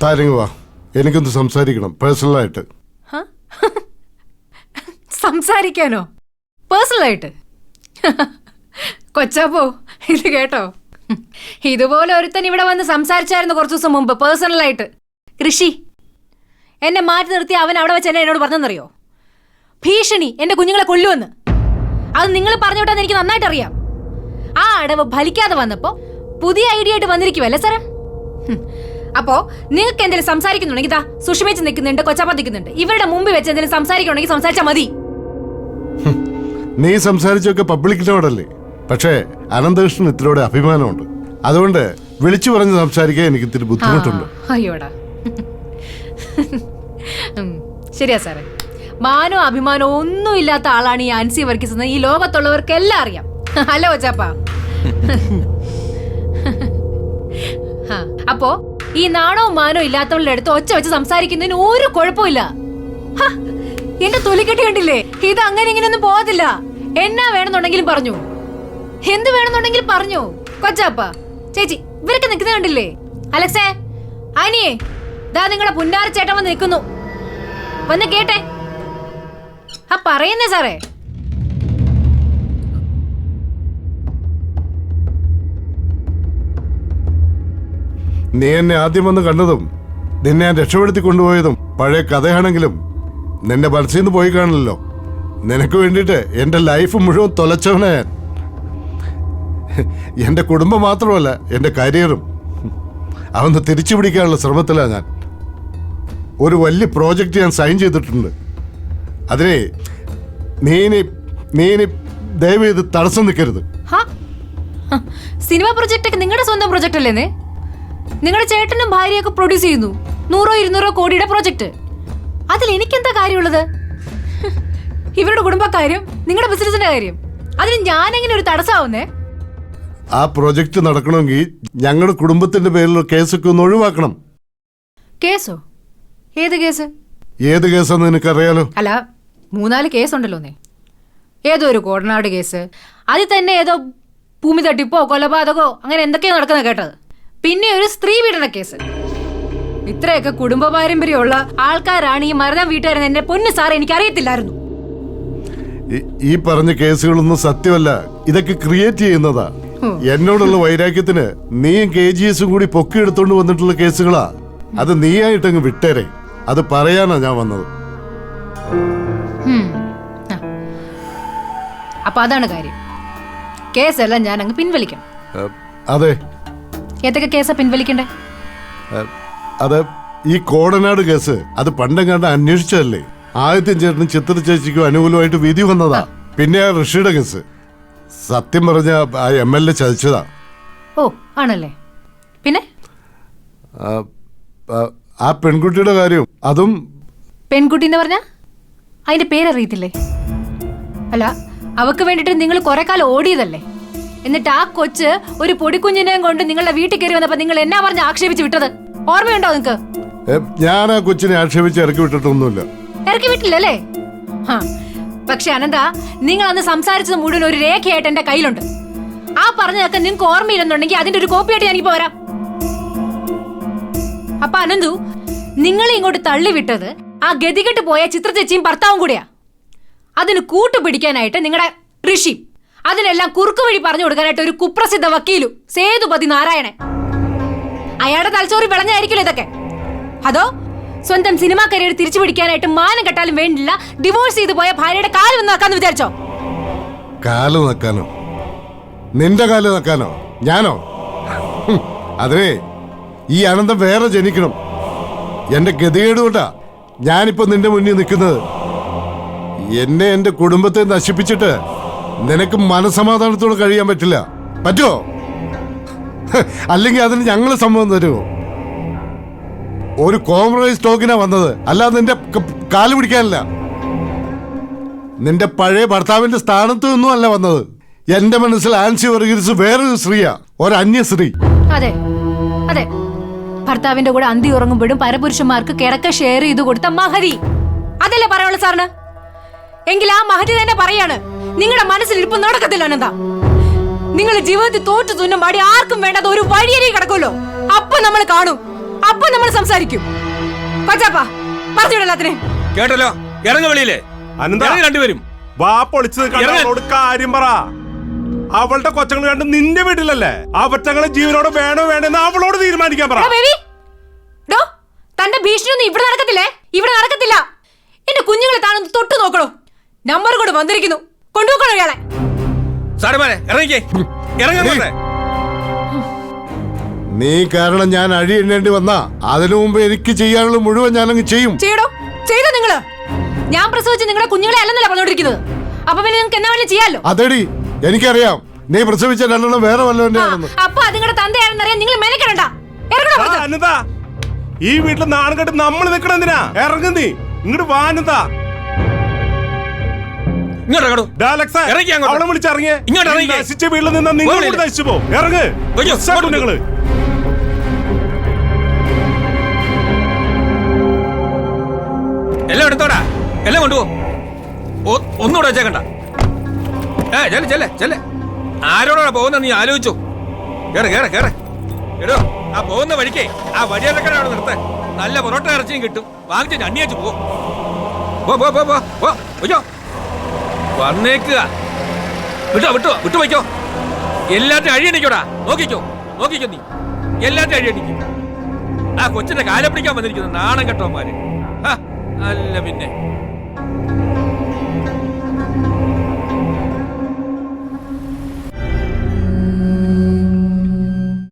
താരങ്ങ് വാ, എനിക്കൊന്ന് സംസാരിക്കണം പേഴ്സണലായിട്ട്. സംസാരിക്കാനോ? പേഴ്സണലായിട്ട്? കൊച്ചാപ്പോ ഇത് കേട്ടോ, ഇതുപോലെ ഒരുത്തൻ ഇവിടെ വന്ന് സംസാരിച്ചായിരുന്നു കുറച്ചു ദിവസം മുമ്പ് പേഴ്സണലായിട്ട്. ഋഷി എന്നെ മാറ്റി നിർത്തി അവൻ അവിടെ വെച്ച് എന്നെ എന്നോട് പറഞ്ഞെന്നറിയോ? ഭീഷണി, എന്റെ കുഞ്ഞുങ്ങളെ കൊല്ലുമെന്ന്. അത് നിങ്ങൾ പറഞ്ഞു വിട്ടാന്ന് എനിക്ക് നന്നായിട്ട് അറിയാം. ആ അടവ് ഫലിക്കാതെ വന്നപ്പോ പുതിയ ഐഡിയ ആയിട്ട് വന്നിരിക്കുവല്ലേ സാറേ? അപ്പോ നിങ്ങൾക്ക് എന്തെങ്കിലും സംസാരിക്കുന്നുണ്ടെങ്കിൽ ഇതാ സുഷമേച്ച് നിൽക്കുന്നുണ്ട്, കൊച്ചാപ്പ നിൽക്കുന്നുണ്ട്. ഇവരുടെ മുമ്പിൽ വെച്ച് എന്തെങ്കിലും സംസാരിക്കണമെങ്കിൽ സംസാരിച്ചാൽ മതി. നീ സംസാരിച്ചൊക്കെ പബ്ലിക്കിനോടല്ലേ? പക്ഷേ അനന്തകൃഷ്ണൻ ഇത്തിരിയുടെ അഭിമാനമുണ്ട്. അതുകൊണ്ട് വിളിച്ചു പറഞ്ഞ് സംസാരിക്കാൻ എനിക്ക് ഇത്തിരി ബുദ്ധിമുട്ടുണ്ട്. അയ്യോടാ, ശരിയാ സാറേ. മാനോ അഭിമാനോ ഒന്നും ഇല്ലാത്ത ആളാണ് ഈ ആൻസി വർഗീസ് എന്ന് ഈ ലോകത്തുള്ളവർക്കെല്ലാം അറിയാം. അല്ല കൊച്ചാപ്പ? അപ്പോ ഈ നാണോ മാനോ ഇല്ലാത്തവളുടെ അടുത്ത് ഒച്ച വെച്ച് സംസാരിക്കുന്നതിന് ഒരു കുഴപ്പമില്ല. എന്റെ തൊലിക്കെട്ടി കണ്ടില്ലേ? ഇത് അങ്ങനെ ഇങ്ങനെയൊന്നും പോകത്തില്ല. എന്നാ വേണമെന്നുണ്ടെങ്കിലും പറഞ്ഞു, എന്ത് വേണമെന്നുണ്ടെങ്കിലും പറഞ്ഞു. കൊച്ചാപ്പ, ചേച്ചി, ഇവരൊക്കെ നിൽക്കുന്നത് കണ്ടില്ലേ? അലക്സേ, അനിയേ, ദാ നിങ്ങളുടെ പുന്നാര ചേട്ടൻ വന്ന് നിൽക്കുന്നു. വന്ന് കേട്ടെ. ആ പറയുന്നേ സാറേ. നീ എന്നെ ആദ്യം വന്ന് കണ്ടതും നിന്നെ ഞാൻ രക്ഷപ്പെടുത്തി കൊണ്ടുപോയതും പഴയ കഥയാണെങ്കിലും നിന്റെ മനസ്സിൽ നിന്ന് പോയി കാണില്ലല്ലോ. നിനക്ക് വേണ്ടിയിട്ട് എന്റെ ലൈഫ് മുഴുവൻ തൊലച്ചവനാ ഞാൻ. എന്റെ കുടുംബം മാത്രമല്ല, എന്റെ കരിയറും അതൊന്ന് തിരിച്ചു പിടിക്കാനുള്ള ശ്രമത്തിലാണ് ഞാൻ. ഒരു വലിയ പ്രോജക്റ്റ് ഞാൻ സൈൻ ചെയ്തിട്ടുണ്ട്. അതിനെ നീ ദയവ് ചെയ്ത് തടസ്സം നിൽക്കരുത്. സിനിമ പ്രൊജക്ട് ഒക്കെ നിങ്ങളുടെ സ്വന്തം പ്രൊജക്ട് അല്ലേ? നിങ്ങളുടെ ചേട്ടനും ഭാര്യയൊക്കെ പ്രൊഡ്യൂസ് ചെയ്യുന്നു 100-200 കോടിയുടെ പ്രോജക്റ്റ്. അതിൽ എനിക്കെന്താ കാര്യമുള്ളത്? ഇവരുടെ കുടുംബക്കാര്യം, നിങ്ങളുടെ ബിസിനസിന്റെ കാര്യം, അതിന് ഞാനെങ്ങനെ ഒരു തടസ്സമാവുന്നേ? ആ പ്രോജക്റ്റ് നടക്കണമെങ്കിൽ ഞങ്ങളുടെ കുടുംബത്തിന്റെ പേരിൽ കേസൊക്കെ ഒന്ന് ഒഴിവാക്കണം. കേസോ? ഏത് കേസ്? ഏത് കേസാന്ന് നിനക്കറിയാലോ? അല്ല, 3-4 കേസുണ്ടല്ലോ. ഏതോ ഒരു കോടനാട് കേസ്, അതിൽ തന്നെ ഏതോ ഭൂമി തട്ടിപ്പോ കൊലപാതകോ അങ്ങനെ എന്തൊക്കെയോ നടക്കുന്ന കേട്ടത്. പിന്നെ ഒരു സ്ത്രീ പീഡന കേസ്. ഇത്രയൊക്കെ കുടുംബ പാരമ്പര്യമുള്ള ആൾക്കാരാണ് ഈ മരണം വീട്ടുകാരെന്ന് എന്റെ പൊന്നു സാർ എനിക്കറിയത്തില്ലായിരുന്നു. ഈ പറഞ്ഞ കേസുകളൊന്നും സത്യമല്ല, ഇതൊക്കെ ക്രിയേറ്റ് ചെയ്യുന്നതാ. എന്നോടുള്ള വൈരാഗ്യത്തിന് നീയും KGS കൂടി പൊക്കിയെടുത്തോണ്ട് വന്നിട്ടുള്ള കേസുകളാ. അത് നീയായിട്ടങ്ങ് വിട്ടേരെ. അത് പറയാനാ ഞാൻ വന്നത്. അപ്പൊ അതാണ് കാര്യം. കേസെല്ലാം ഞാൻ അങ്ങ് പിൻവലിക്കണം. അതെ. ഏതൊക്കെ കേസാ പിൻവലിക്കണ്ടേ? അത് ഈ കോടനാട് കേസ്, അത് പണ്ടെങ്ങാണ്ട് അന്വേഷിച്ചതല്ലേ? ആദിത്യം ചേട്ടനും ചിത്ര ചേച്ചിക്കും അനുകൂലമായിട്ട് വിധി വന്നതാ. പിന്നെ ആ ഋഷിയുടെ കേസ്, സത്യം പറഞ്ഞ ആ MLA ചതിച്ചതാ. ഓ, ആണല്ലേ? പിന്നെ ആ പെൺകുട്ടിയുടെ കാര്യം, അതും. പെൺകുട്ടി എന്ന് പറഞ്ഞ അതിന്റെ പേരറിയത്തില്ലേ? അല്ല, അവക്ക് വേണ്ടിട്ട് നിങ്ങൾ കുറെ കാലം ഓടിയതല്ലേ? എന്നിട്ട് ആ കൊച്ച് ഒരു പൊടിക്കുഞ്ഞിനെയും കൊണ്ട് നിങ്ങളുടെ വീട്ടിൽ കയറി വന്നപ്പോ നിങ്ങൾ എന്നാ പറഞ്ഞ് ആക്ഷേപിച്ച് വിട്ടത് ഓർമ്മയുണ്ടോ നിങ്ങക്ക്? ഞാൻ ആ കൊച്ചിനെ ആക്ഷേപിച്ച് ഇറക്കി വിട്ടിട്ടൊന്നുമില്ല. ഇറക്കി വിട്ടില്ലല്ലേ? പക്ഷെ അനന്ത, നിങ്ങൾ അന്ന് സംസാരിച്ചത് മുഴുവൻ ഒരു രേഖയായിട്ട് എന്റെ കയ്യിലുണ്ട്. ആ പറഞ്ഞതൊക്കെ നിങ്ങൾക്ക് ഓർമ്മയില്ലെന്നുണ്ടെങ്കിൽ അതിന്റെ ഒരു കോപ്പിയായിട്ട് ഞാനിപ്പോ വരാം. അപ്പൊ അനന്തു, നിങ്ങളെ ഇങ്ങോട്ട് തള്ളിവിട്ടത് ആ ഗതികെട്ട് പോയ ചിത്ര ചേച്ചിയും ഭർത്താവും കൂടിയാ. അതിന് കൂട്ടുപിടിക്കാനായിട്ട് നിങ്ങളുടെ ഋഷി, അതിനെല്ലാം കുറുക്കു വഴി പറഞ്ഞു കൊടുക്കാനായിട്ട് ഒരു കുപ്രസിദ്ധ വക്കീലു സേതുപതി നാരായണൻ. അയാളുടെ തലച്ചോറി വിളഞ്ഞായിരിക്കില്ല ഇതൊക്കെ. അതോ സ്വന്തം സിനിമാ കരിയർ തിരിച്ചു പിടിക്കാനായിട്ട് മാനം കെട്ടാലും വേണ്ടില്ല ഡിവോഴ്സ് ചെയ്തു പോയ ഭാര്യയുടെ കാല് നക്കാന്ന് വിചാരിച്ചോ? കാല് നക്കാനോ? നിന്റെ കാല് നക്കാനോ? ഞാനോ? അതിനെ ഈ അനന്തം വേറെ ജനിക്കണം. എന്റെ ഗതികേട് കൊണ്ടാ ഞാനിപ്പോ നിന്റെ മുന്നിൽ നിൽക്കുന്നത്. എന്നെ എന്റെ കുടുംബത്തെ നശിപ്പിച്ചിട്ട് നിനക്ക് മനസമാധാനത്തോടെ കഴിയാൻ പറ്റില്ല. പറ്റുമോ? അല്ലെങ്കിൽ അതിന് ഞങ്ങൾ സമ്മതം തരുമോ? ഒരു കോംപ്രമൈസ് ടോക്കിനാ വന്നത്, അല്ലാതെ നിന്റെ കാല് പിടിക്കാനല്ല. നിന്റെ പഴയ ഭർത്താവിന്റെ സ്ഥാനത്ത് നിന്നും അല്ല വന്നത്. എന്റെ മനസ്സിൽ ആൻസി വർഗീസ് വേറൊരു സ്ത്രീയാ, ഒരു അന്യ സ്ത്രീ. അതെ അതെ, ഭർത്താവിന്റെ കൂടെ അന്തി ഉറങ്ങുമ്പോഴും പരപുരുഷന്മാർക്ക് കിടക്ക ഷെയർ ചെയ്ത് കൊടുത്ത മഹതി, അതല്ലേ പറയാനുള്ള സാറിന്? എങ്കിൽ ആ മഹതി തന്നെ പറയാണ്, നിങ്ങളുടെ മനസ്സിൽ ഇരിപ്പ് നടക്കത്തില്ല അനന്ത. നിങ്ങൾ ജീവിതത്തിൽ തോറ്റു തുന്നം പാടി ആർക്കും വേണ്ടാത്ത ഒരു വഴിയരി കിടക്കുമല്ലോ, അപ്പൊ നമ്മൾ കാണും അപ്പൊ നമ്മൾ സംസാരിക്കും. കൊച്ചാപ്പാ പറഞ്ഞിട എല്ലാത്തിനെയും. കേട്ടല്ലോ, ഇറങ്ങ വെളിയിലെ. അനന്ത രണ്ടുപേരും വാ പൊളിച്ചത് കണ്ടവളോട് കാര്യം പറ. അവളുടെ കൊച്ചങ്ങൾ കണ്ട് നിന്റെ വീട്ടിലല്ലേ, അവറ്റങ്ങളെ ജീവനോട് വേണോ വേണ്ടെന്ന് അവളോട് തീരുമാനിക്കാൻ പറ. തന്റെ ഭീഷണിയൊന്നും ഇവിടെ നടക്കത്തില്ലേ? ഇവിടെ നടക്കത്തില്ല. എന്റെ കുഞ്ഞുങ്ങളെ താനൊന്ന് തൊട്ടു നോക്കണോ? നമ്പർ കൂടെ വന്നിരിക്കുന്നു, കൊണ്ടുപോക്കണോ ഇയാളെ? സാറന്മാരെ ഇറങ്ങിക്കേ, ഇറങ്ങാൻ. നീ കാരണം ഞാൻ അഴി എണ്ണേണ്ടി വന്നാ അതിനു മുമ്പ് എനിക്ക് ചെയ്യാനുള്ള മുഴുവൻ ഞാനങ്ങ് ചെയ്യും. ചെയ്യടോ, ചെയ്തോ നിങ്ങള്. ഞാൻ പ്രസവിച്ച് നിങ്ങളെ കുഞ്ഞുങ്ങളെ അല്ലെന്നല്ല പറഞ്ഞോണ്ടിരിക്കുന്നത്. അപ്പൊ പിന്നെ നിങ്ങൾക്ക് എന്നാ വേണ്ടി ചെയ്യാലോ? അതെടി എനിക്കറിയാം, നീ പ്രസവിച്ച രണ്ടെണ്ണം വേറെ വല്ലവന്റെയാണെന്ന്. അപ്പൊ അത് നിങ്ങളുടെ തന്തയാണെന്നറിയാൻ നിങ്ങൾ മെനക്കെടണ്ട. അനന്ത ഈ വീട്ടിൽ നാണം കെട്ട് നമ്മൾ നിൽക്കണം എന്തിനാ? ഇറങ്ങും നീ ഇങ്ങോട്ട് വാ അനന്ത. അവളെ വിളിച്ചിറങ്ങിയ നശിച്ച വീട്ടിൽ നിന്നാ നിങ്ങൾ നശിച്ചു പോ. ഇറങ്ങ് കുഞ്ഞുങ്ങള്. എല്ലാം എടുത്തോടാ, എല്ലാം കൊണ്ടുപോ. ഒന്നുകൂടെ വെച്ചേക്കണ്ട. ചെല്ലേ ആരോടാ പോകുന്ന നീ ആലോചിച്ചു. കേറ്. എടോ, ആ പോകുന്ന വഴിക്കേ ആ വഴിയിറക്കണ അവിടെ നിർത്താൻ നല്ല പൊറോട്ട ഇറച്ചിയും കിട്ടും. വാങ്ങിച്ച് അണ്ണിയച്ചു പോ. വന്നേക്കുക. വിട്ടോ വയ്ക്കോ. എല്ലാറ്റും അഴിയണിക്കോടാ. നോക്കിക്കോ നീ എല്ലാറ്റും അഴിയണിക്കും. ആ കൊച്ചിന്റെ കാലം പിടിക്കാൻ വന്നിരിക്കുന്നു നാണം കെട്ടവന്മാര്. അല്ല പിന്നെ